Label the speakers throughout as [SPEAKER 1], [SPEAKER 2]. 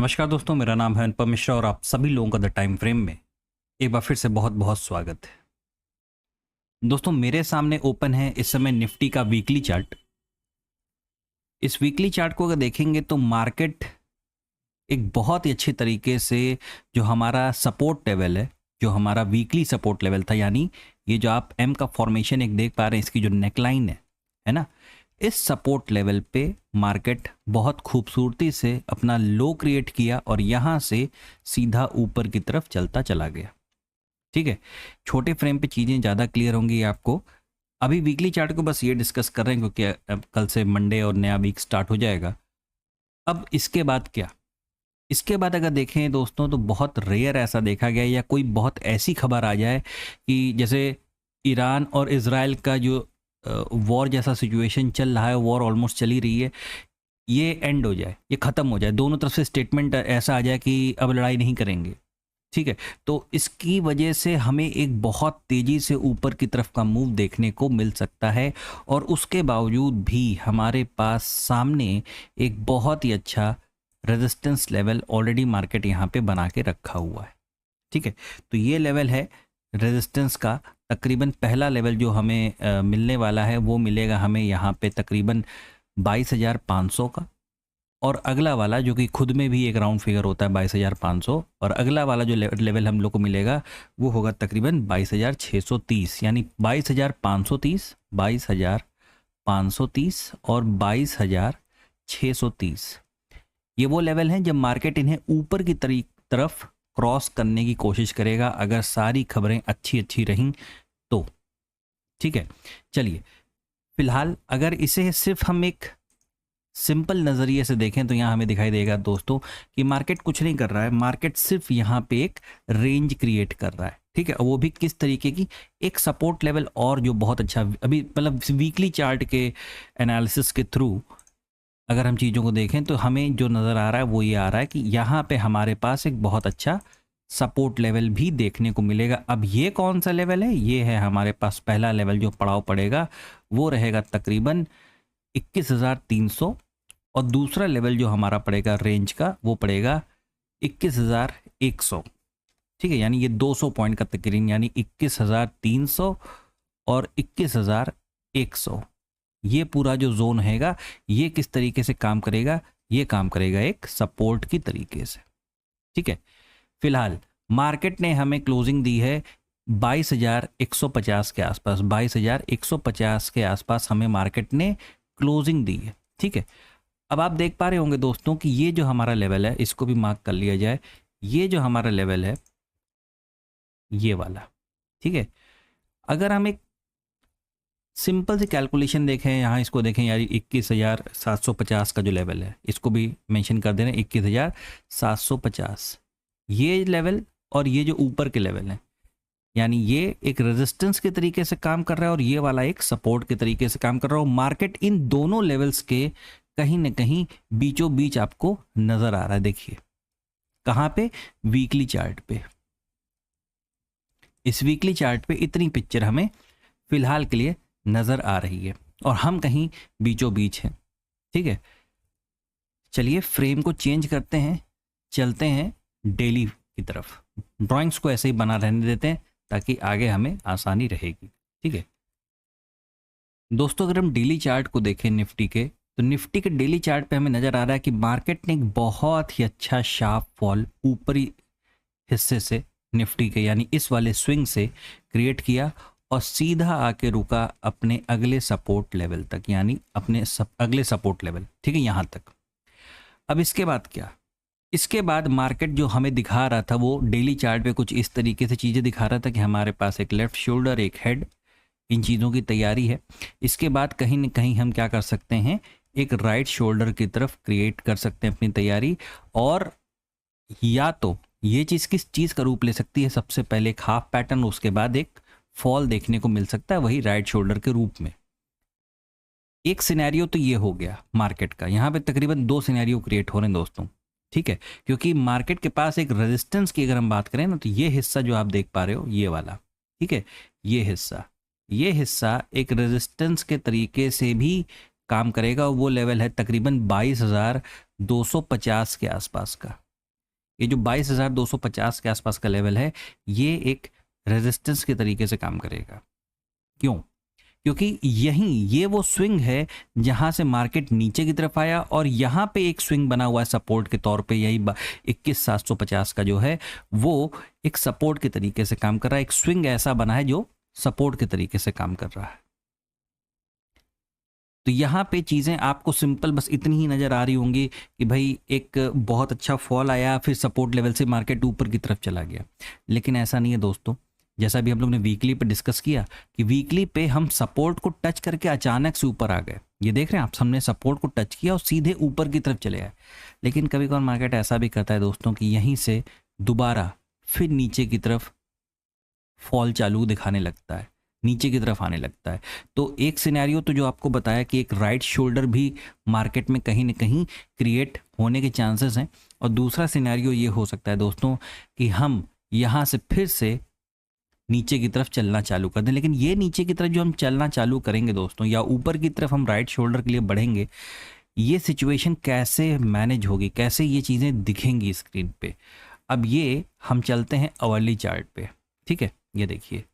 [SPEAKER 1] नमस्कार दोस्तों, मेरा नाम है अनुपम मिश्रा और आप सभी लोगों का द टाइम फ्रेम में एक बार फिर से बहुत बहुत स्वागत है। दोस्तों, मेरे सामने ओपन है इस समय निफ्टी का वीकली चार्ट। इस वीकली चार्ट को अगर देखेंगे तो मार्केट एक बहुत ही अच्छे तरीके से जो हमारा सपोर्ट लेवल है, जो हमारा वीकली सपोर्ट लेवल था, यानी ये जो आप एम का फॉर्मेशन एक देख पा रहे हैं, इसकी जो नेकलाइन है ना, इस सपोर्ट लेवल पे मार्केट बहुत खूबसूरती से अपना लो क्रिएट किया और यहाँ से सीधा ऊपर की तरफ चलता चला गया। ठीक है, छोटे फ्रेम पे चीज़ें ज़्यादा क्लियर होंगी आपको। अभी वीकली चार्ट को बस ये डिस्कस कर रहे हैं क्योंकि अब कल से मंडे और नया वीक स्टार्ट हो जाएगा। अब इसके बाद क्या, इसके बाद अगर देखें दोस्तों तो बहुत रेयर ऐसा देखा गया या कोई बहुत ऐसी खबर आ जाए कि जैसे ईरान और इजराइल का जो वॉर जैसा सिचुएशन चल रहा है, वॉर ऑलमोस्ट चली रही है, ये एंड हो जाए, ये ख़त्म हो जाए, दोनों तरफ से स्टेटमेंट ऐसा आ जाए कि अब लड़ाई नहीं करेंगे। ठीक है, तो इसकी वजह से हमें एक बहुत तेज़ी से ऊपर की तरफ का मूव देखने को मिल सकता है और उसके बावजूद भी हमारे पास सामने एक बहुत ही अच्छा रेजिस्टेंस लेवल ऑलरेडी मार्केट यहाँ पे बना के रखा हुआ है। ठीक है, तो ये लेवल है रेजिस्टेंस का। तकरीबन पहला लेवल जो हमें मिलने वाला है वो मिलेगा हमें यहाँ पे तकरीबन 22,500 का, और अगला वाला जो कि खुद में भी एक राउंड फिगर होता है 22,500, और अगला वाला जो लेवल हम लोग को मिलेगा वो होगा तकरीबन 22,630, यानी 22,530, 22,530 और 22,630। ये वो लेवल हैं जब मार्केट इन्हें ऊपर की तरफ क्रॉस करने की कोशिश करेगा, अगर सारी खबरें अच्छी अच्छी रहीं तो। ठीक है, चलिए फिलहाल अगर इसे सिर्फ हम एक सिंपल नज़रिए से देखें तो यहाँ हमें दिखाई देगा दोस्तों कि मार्केट कुछ नहीं कर रहा है, मार्केट सिर्फ यहाँ पे एक रेंज क्रिएट कर रहा है। ठीक है, वो भी किस तरीके की, एक सपोर्ट लेवल और जो बहुत अच्छा अभी मतलब वीकली चार्ट के एनालिसिस के थ्रू अगर हम चीज़ों को देखें तो हमें जो नज़र आ रहा है वो ये आ रहा है कि यहाँ पे हमारे पास एक बहुत अच्छा सपोर्ट लेवल भी देखने को मिलेगा। अब ये कौन सा लेवल है, ये है हमारे पास पहला लेवल जो पड़ाव पड़ेगा वो रहेगा तकरीबन 21,300, और दूसरा लेवल जो हमारा पड़ेगा रेंज का वो पड़ेगा 21,100। ठीक है, यानी ये 200 पॉइंट का तकरीबन, यानी 21,300 और 21,100, ये पूरा जो जोन हैगा ये किस तरीके से काम करेगा, ये काम करेगा एक सपोर्ट की तरीके से। ठीक है, फिलहाल मार्केट ने हमें क्लोजिंग दी है 22,150 के आसपास, 22,150 के आसपास हमें मार्केट ने क्लोजिंग दी है। ठीक है, अब आप देख पा रहे होंगे दोस्तों कि ये जो हमारा लेवल है इसको भी मार्क कर लिया जाए, ये जो हमारा लेवल है ये वाला। ठीक है, अगर हम एक सिंपल सी कैलकुलेशन देखें, यहाँ इसको देखें यार, 21,750 का जो लेवल है इसको भी मेंशन कर दे रहे हैं, 21,750 ये लेवल और ये जो ऊपर के लेवल हैं, यानी ये एक रेजिस्टेंस के तरीके से काम कर रहा है और ये वाला एक सपोर्ट के तरीके से काम कर रहा है। मार्केट इन दोनों लेवल्स के कहीं ना कहीं बीचों बीच आपको नजर आ रहा है। देखिए कहाँ पे, वीकली चार्ट पे। इस वीकली चार्ट पे इतनी पिक्चर हमें फिलहाल के लिए नजर आ रही है और हम कहीं बीचों बीच हैं। ठीक है, चलिए फ्रेम को चेंज करते हैं, चलते हैं डेली की तरफ। ड्राइंग्स को ऐसे ही बना रहने देते हैं ताकि आगे हमें आसानी रहेगी। ठीक है दोस्तों, अगर हम डेली चार्ट को देखें निफ्टी के, तो निफ्टी के डेली चार्ट पे हमें नजर आ रहा है कि मार्केट ने एक बहुत ही अच्छा शार्प फॉल ऊपरी हिस्से से निफ्टी के, यानी इस वाले स्विंग से क्रिएट किया और सीधा आके रुका अपने अगले सपोर्ट लेवल तक, यानी अपने अगले सपोर्ट लेवल। ठीक है, यहाँ तक। अब इसके बाद क्या, इसके बाद मार्केट जो हमें दिखा रहा था वो डेली चार्ट पे कुछ इस तरीके से चीज़ें दिखा रहा था कि हमारे पास एक लेफ्ट शोल्डर, एक हेड, इन चीज़ों की तैयारी है। इसके बाद कहीं ना कहीं हम क्या कर सकते हैं, एक राइट शोल्डर की तरफ क्रिएट कर सकते हैं अपनी तैयारी, और या तो ये चीज़ किस चीज़ का रूप ले सकती है, सबसे पहले एक हाफ पैटर्न, उसके बाद एक फॉल देखने को मिल सकता है वही राइट शोल्डर के रूप में। एक सिनेरियो तो ये हो गया मार्केट का, यहाँ पे तकरीबन दो सिनेरियो क्रिएट हो रहे हैं दोस्तों। ठीक है, क्योंकि मार्केट के पास एक रेजिस्टेंस की अगर हम बात करें ना, तो ये हिस्सा जो आप देख पा रहे हो ये वाला, ठीक है, ये हिस्सा एक रेजिस्टेंस के तरीके से भी काम करेगा, वो लेवल है तकरीबन 22,250 के आसपास का। ये जो 22,250 के आसपास का लेवल है, ये एक रेजिस्टेंस के तरीके से काम करेगा। क्यों? क्योंकि यहीं ये वो स्विंग है जहां से मार्केट नीचे की तरफ आया और यहां पे एक स्विंग बना हुआ है सपोर्ट के तौर पे। यही 21,750 का जो है वो एक सपोर्ट के तरीके से काम कर रहा है। एक स्विंग ऐसा बना है जो सपोर्ट के तरीके से काम कर रहा है। तो यहाँ पे चीज़ें आपको सिंपल बस इतनी ही नज़र आ रही होंगी कि भाई एक बहुत अच्छा फॉल आया, फिर सपोर्ट लेवल से मार्केट ऊपर की तरफ चला गया। लेकिन ऐसा नहीं है दोस्तों। जैसा भी हम लोग ने वीकली पे डिस्कस किया कि वीकली पे हम सपोर्ट को टच करके अचानक से ऊपर आ गए। ये देख रहे हैं आप, हमने सपोर्ट को टच किया और सीधे ऊपर की तरफ चले आए। लेकिन कभी कभार मार्केट ऐसा भी करता है दोस्तों कि यहीं से दोबारा फिर नीचे की तरफ फॉल चालू दिखाने लगता है, नीचे की तरफ आने लगता है। तो एक सिनेरियो तो जो आपको बताया कि एक राइट शोल्डर भी मार्केट में कहीं ना कहीं क्रिएट होने के चांसेस हैं। और दूसरा सिनेरियो ये हो सकता है दोस्तों कि हम यहाँ से फिर से नीचे की तरफ चलना चालू कर दें। लेकिन ये नीचे की तरफ जो हम चलना चालू करेंगे दोस्तों, या ऊपर की तरफ हम राइट शोल्डर के लिए बढ़ेंगे, ये सिचुएशन कैसे मैनेज होगी, कैसे ये चीज़ें दिखेंगी स्क्रीन पे। अब ये हम चलते हैं अवर्ली चार्ट पे। ठीक है, ये देखिए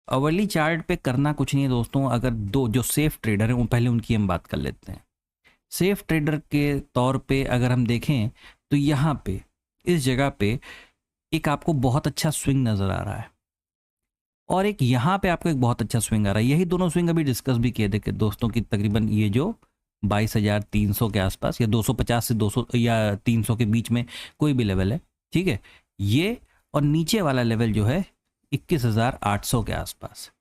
[SPEAKER 1] अवर्ली चार्ट पे करना कुछ नहीं है दोस्तों। अगर दो जो सेफ ट्रेडर हैं वो पहले उनकी हम बात कर लेते हैं। सेफ ट्रेडर के तौर पे अगर हम देखें तो यहाँ पे इस जगह पे एक आपको बहुत अच्छा स्विंग नज़र आ रहा है और एक यहाँ पे आपको एक बहुत अच्छा स्विंग आ रहा है। यही दोनों स्विंग अभी डिस्कस भी किए थे दोस्तों की तकरीबन ये जो 22,300 के आसपास या 250 से 200 या 300 के बीच में कोई भी लेवल है। ठीक है, ये और नीचे वाला लेवल जो है 21,800 के आसपास।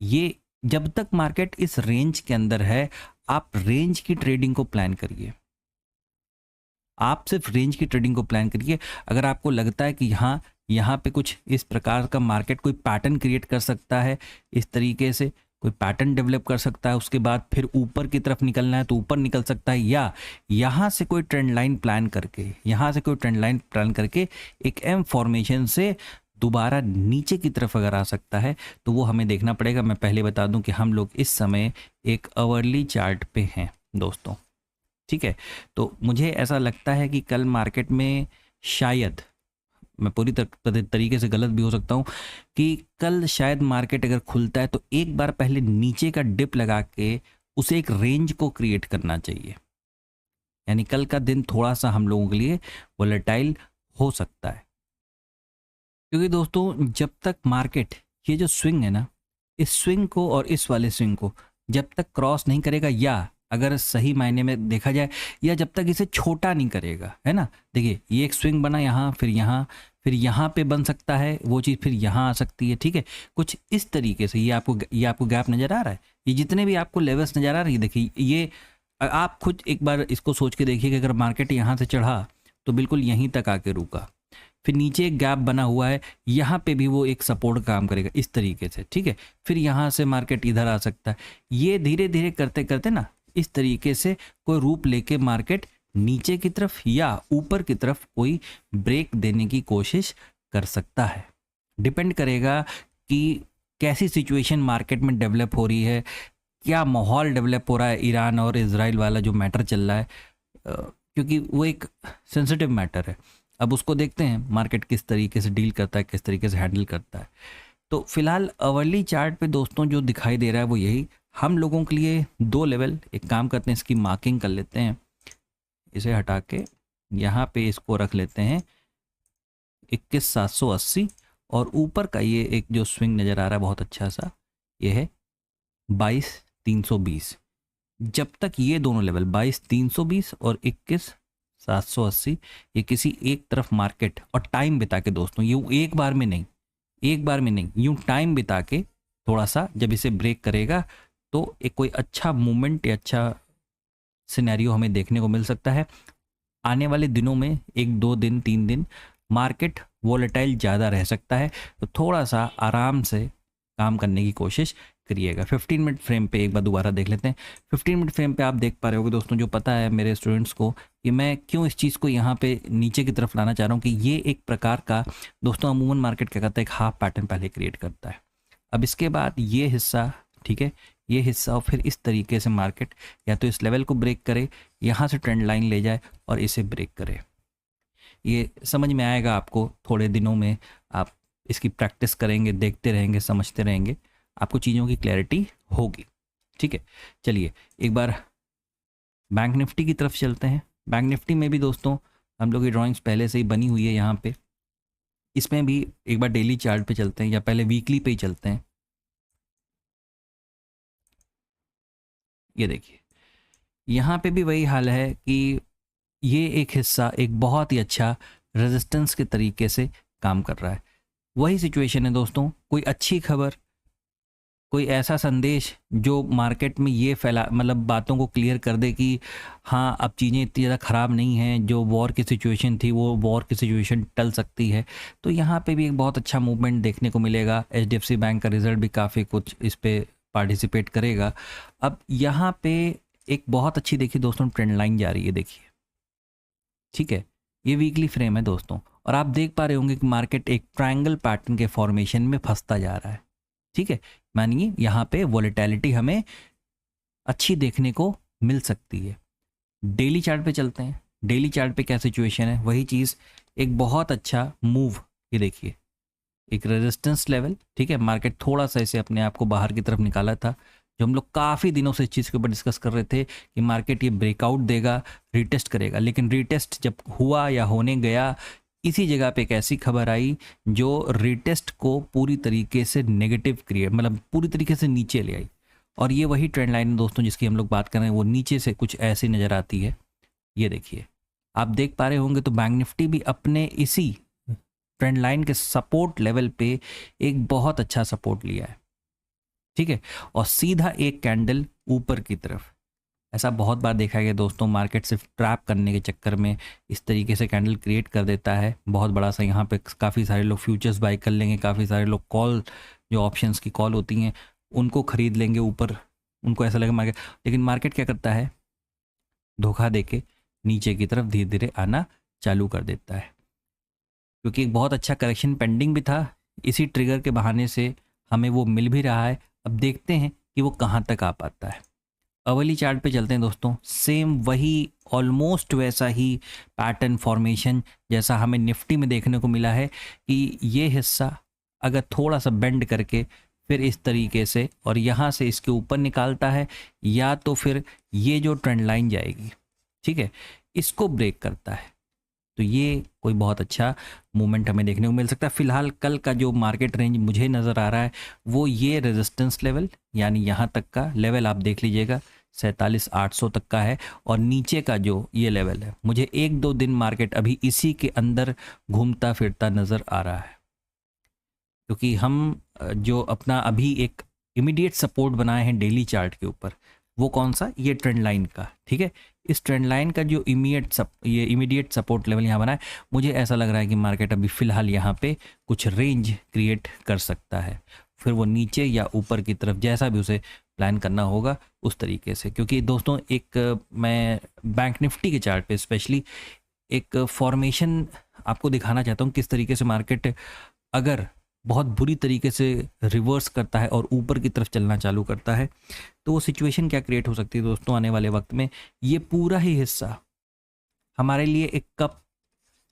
[SPEAKER 1] ये जब तक मार्केट इस रेंज के अंदर है, आप रेंज की ट्रेडिंग को प्लान करिए। आप सिर्फ रेंज की ट्रेडिंग को प्लान करिए। अगर आपको लगता है कि यहाँ पे कुछ इस प्रकार का मार्केट कोई पैटर्न क्रिएट कर सकता है, इस तरीके से कोई पैटर्न डेवलप कर सकता है, उसके बाद फिर ऊपर की तरफ निकलना है तो ऊपर निकल सकता है, या यहाँ से कोई ट्रेंड लाइन प्लान करके एक एम फॉर्मेशन से दोबारा नीचे की तरफ अगर आ सकता है तो वो हमें देखना पड़ेगा। मैं पहले बता दूं कि हम लोग इस समय एक अवर्ली चार्ट पे हैं दोस्तों। ठीक है, तो मुझे ऐसा लगता है कि कल मार्केट में शायद, मैं पूरी तरीके से गलत भी हो सकता हूं, कि कल शायद मार्केट अगर खुलता है तो एक बार पहले नीचे का डिप लगा के उसे एक रेंज को क्रिएट करना चाहिए। यानी कल का दिन थोड़ा सा हम लोगों के लिए वोलेटाइल हो सकता है, क्योंकि दोस्तों जब तक मार्केट ये जो स्विंग है ना, इस स्विंग को और इस वाले स्विंग को जब तक क्रॉस नहीं करेगा, या अगर सही मायने में देखा जाए, या जब तक इसे छोटा नहीं करेगा, है ना। देखिए ये एक स्विंग बना यहाँ, फिर यहाँ पे बन सकता है वो चीज़, फिर यहाँ आ सकती है। ठीक है, कुछ इस तरीके से ये आपको गैप नज़र आ रहा है। ये जितने भी आपको लेवल्स नज़र आ रही है, देखिए ये आप खुद एक बार इसको सोच के देखिए कि अगर मार्केट यहाँ से चढ़ा तो बिल्कुल यहीं तक आके रुका, फिर नीचे एक गैप बना हुआ है, यहाँ पे भी वो एक सपोर्ट काम करेगा इस तरीके से। ठीक है, फिर यहाँ से मार्केट इधर आ सकता है। ये धीरे धीरे करते करते ना इस तरीके से कोई रूप लेके मार्केट नीचे की तरफ या ऊपर की तरफ कोई ब्रेक देने की कोशिश कर सकता है। डिपेंड करेगा कि कैसी सिचुएशन मार्केट में डेवलप हो रही है, क्या माहौल डेवलप हो रहा है। ईरान और इजराइल वाला जो मैटर चल रहा है, क्योंकि वो एक सेंसिटिव मैटर है। अब उसको देखते हैं मार्केट किस तरीके से डील करता है, किस तरीके से हैंडल करता है। तो फिलहाल अवर्ली चार्ट पे दोस्तों जो दिखाई दे रहा है वो यही हम लोगों के लिए दो लेवल, एक काम करते हैं इसकी मार्किंग कर लेते हैं, इसे हटा के यहाँ पे इसको रख लेते हैं 21,780, और ऊपर का ये एक जो स्विंग नज़र आ रहा है बहुत अच्छा सा, ये है 22,320। जब तक ये दोनों लेवल 22,320 और 21,780 ये किसी एक तरफ मार्केट और टाइम बिता के दोस्तों, यूँ एक बार में नहीं, यूँ टाइम बिता के थोड़ा सा जब इसे ब्रेक करेगा तो एक कोई अच्छा मूवमेंट या अच्छा सिनेरियो हमें देखने को मिल सकता है। आने वाले दिनों में 1-2 दिन 3 दिन मार्केट वोलेटाइल ज़्यादा रह सकता है, तो थोड़ा सा आराम से काम करने की कोशिश करिएगा। 15 मिनट फ्रेम पे एक बार दोबारा देख लेते हैं। 15 मिनट फ्रेम पे आप देख पा रहे होगे दोस्तों, जो पता है मेरे स्टूडेंट्स को कि मैं क्यों इस चीज़ को यहाँ पे नीचे की तरफ लाना चाह रहा हूँ, कि ये एक प्रकार का दोस्तों अमूमन मार्केट क्या करता है, एक हाफ पैटर्न पहले क्रिएट करता है। अब इसके बाद ये हिस्सा, ठीक है, ये हिस्सा, और फिर इस तरीके से मार्केट या तो इस लेवल को ब्रेक करे, यहाँ से ट्रेंड लाइन ले जाए और इसे ब्रेक करे। ये समझ में आएगा आपको थोड़े दिनों में। आप इसकी प्रैक्टिस करेंगे, देखते रहेंगे, समझते रहेंगे, आपको चीज़ों की क्लैरिटी होगी। ठीक है, चलिए एक बार बैंक निफ्टी की तरफ चलते हैं। बैंक निफ्टी में भी दोस्तों हम लोग की ड्राइंग्स पहले से ही बनी हुई है यहाँ पे। इसमें भी एक बार डेली चार्ट पे चलते हैं या पहले वीकली पे ही चलते हैं। ये देखिए, यहाँ पे भी वही हाल है कि ये एक हिस्सा एक बहुत ही अच्छा रेजिस्टेंस के तरीके से काम कर रहा है। वही सिचुएशन है दोस्तों, कोई अच्छी खबर, कोई ऐसा संदेश जो मार्केट में ये फैला, मतलब बातों को क्लियर कर दे कि हाँ अब चीज़ें इतनी ज़्यादा ख़राब नहीं हैं, जो वॉर की सिचुएशन थी वो वॉर की सिचुएशन टल सकती है। तो यहाँ पे भी एक बहुत अच्छा मूवमेंट देखने को मिलेगा। HDFC बैंक का रिजल्ट भी काफ़ी कुछ इस पर पार्टिसिपेट करेगा। अब यहाँ पे एक बहुत अच्छी देखिए दोस्तों ट्रेंड लाइन जा रही है, देखिए। ठीक है, ये वीकली फ्रेम है दोस्तों, और आप देख पा रहे होंगे कि मार्केट एक ट्रायंगल पैटर्न के फॉर्मेशन में फंसता जा रहा है। ठीक है, मानिए यहाँ पे वॉलेटिलिटी हमें अच्छी देखने को मिल सकती है। डेली चार्ट पे चलते हैं। डेली चार्ट पे क्या सिचुएशन है, वही चीज़, एक बहुत अच्छा मूव। ये देखिए, एक रेजिस्टेंस लेवल। ठीक है, मार्केट थोड़ा सा इसे अपने आप को बाहर की तरफ निकाला था, जो हम लोग काफ़ी दिनों से इस चीज़ के ऊपर डिस्कस कर रहे थे कि मार्केट ये ब्रेकआउट देगा, रीटेस्ट करेगा। लेकिन रीटेस्ट जब हुआ या होने गया, इसी जगह पे एक ऐसी खबर आई जो रीटेस्ट को पूरी तरीके से नेगेटिव क्रिएट, मतलब पूरी तरीके से नीचे ले आई। और ये वही ट्रेंड लाइन है दोस्तों जिसकी हम लोग बात कर रहे हैं, वो नीचे से कुछ ऐसी नज़र आती है। ये देखिए, आप देख पा रहे होंगे तो बैंक निफ्टी भी अपने इसी ट्रेंड लाइन के सपोर्ट लेवल पे एक बहुत अच्छा सपोर्ट लिया है। ठीक है, और सीधा एक कैंडल ऊपर की तरफ। ऐसा बहुत बार देखा गया दोस्तों, मार्केट सिर्फ ट्रैप करने के चक्कर में इस तरीके से कैंडल क्रिएट कर देता है बहुत बड़ा सा। यहाँ पे काफ़ी सारे लोग फ्यूचर्स बाई कर लेंगे, काफ़ी सारे लोग कॉल, जो ऑप्शंस की कॉल होती हैं उनको खरीद लेंगे ऊपर, उनको ऐसा लगेगा मार्केट। लेकिन मार्केट क्या करता है, धोखा देके नीचे की तरफ धीरे धीरे आना चालू कर देता है। क्योंकि एक बहुत अच्छा करेक्शन पेंडिंग भी था, इसी ट्रिगर के बहाने से हमें वो मिल भी रहा है। अब देखते हैं कि वो कहाँ तक आ पाता है। अवली चार्ट पे चलते हैं दोस्तों। सेम वही, ऑलमोस्ट वैसा ही पैटर्न फॉर्मेशन जैसा हमें निफ्टी में देखने को मिला है कि ये हिस्सा अगर थोड़ा सा बेंड करके फिर इस तरीके से और यहाँ से इसके ऊपर निकालता है, या तो फिर ये जो ट्रेंड लाइन जाएगी, ठीक है, इसको ब्रेक करता है, तो ये कोई बहुत अच्छा मूवमेंट हमें देखने को मिल सकता है। फिलहाल कल का जो मार्केट रेंज मुझे नज़र आ रहा है वो ये रेजिस्टेंस लेवल, यानी यहाँ तक का लेवल आप देख लीजिएगा, 47,800 तक का है। और नीचे का जो ये लेवल है, मुझे 1-2 दिन मार्केट अभी इसी के अंदर घूमता फिरता नज़र आ रहा है। क्योंकि हम जो अपना अभी एक इमीडिएट सपोर्ट बनाए हैं डेली चार्ट के ऊपर, वो कौन सा, ये ट्रेंड लाइन का। ठीक है, इस ट्रेंड लाइन का जो इमीडिएट सपोर्ट लेवल यहाँ बना है, मुझे ऐसा लग रहा है कि मार्केट अभी फ़िलहाल यहाँ पे कुछ रेंज क्रिएट कर सकता है, फिर वो नीचे या ऊपर की तरफ जैसा भी उसे प्लान करना होगा उस तरीके से। क्योंकि दोस्तों एक मैं बैंक निफ्टी के चार्ट पे स्पेशली एक फॉर्मेशन आपको दिखाना चाहता हूँ, किस तरीके से मार्केट अगर बहुत बुरी तरीके से रिवर्स करता है और ऊपर की तरफ चलना चालू करता है, तो वो सिचुएशन क्या क्रिएट हो सकती है दोस्तों आने वाले वक्त में। ये पूरा ही हिस्सा हमारे लिए एक कप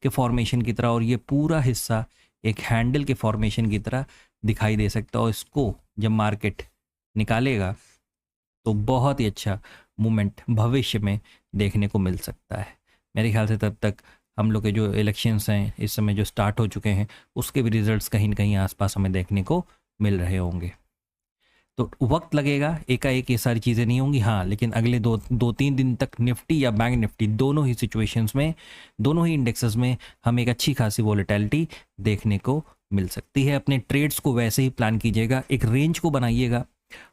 [SPEAKER 1] के फॉर्मेशन की तरह और ये पूरा हिस्सा एक हैंडल के फॉर्मेशन की तरह दिखाई दे सकता है। और इसको जब मार्केट निकालेगा तो बहुत ही अच्छा मूवमेंट भविष्य में देखने को मिल सकता है। मेरे ख्याल से तब तक हम लोग के जो इलेक्शंस हैं इस समय जो स्टार्ट हो चुके हैं, उसके भी रिजल्ट्स कहीं न कहीं आसपास हमें देखने को मिल रहे होंगे। तो वक्त लगेगा, एकाएक ये सारी चीज़ें नहीं होंगी, हाँ, लेकिन अगले 2-3 दिन तक निफ्टी या बैंक निफ्टी दोनों ही सिचुएशंस में, दोनों ही इंडेक्सेस में हमें एक अच्छी खासी वॉलेटिलिटी देखने को मिल सकती है। अपने ट्रेड्स को वैसे ही प्लान कीजिएगा, एक रेंज को बनाइएगा,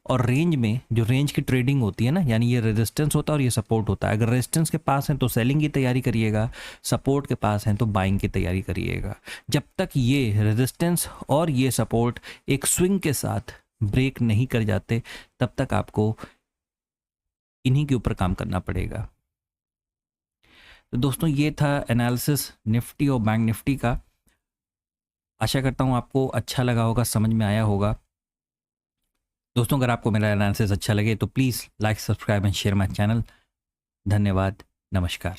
[SPEAKER 1] और रेंज में जो रेंज की ट्रेडिंग होती है ना, यानी ये रेजिस्टेंस होता है और ये सपोर्ट होता है। अगर रेजिस्टेंस के पास है तो सेलिंग की तैयारी करिएगा, सपोर्ट के पास है तो बाइंग की तैयारी करिएगा। जब तक ये रेजिस्टेंस और ये सपोर्ट एक स्विंग के साथ ब्रेक नहीं कर जाते, तब तक आपको इन्हीं के ऊपर काम करना पड़ेगा। तो दोस्तों ये था एनालिसिस निफ्टी और बैंक निफ्टी का। आशा करता हूँ आपको अच्छा लगा होगा, समझ में आया होगा। दोस्तों अगर आपको मेरा एनालिसिस अच्छा लगे तो please like, subscribe and share my channel. धन्यवाद, नमस्कार।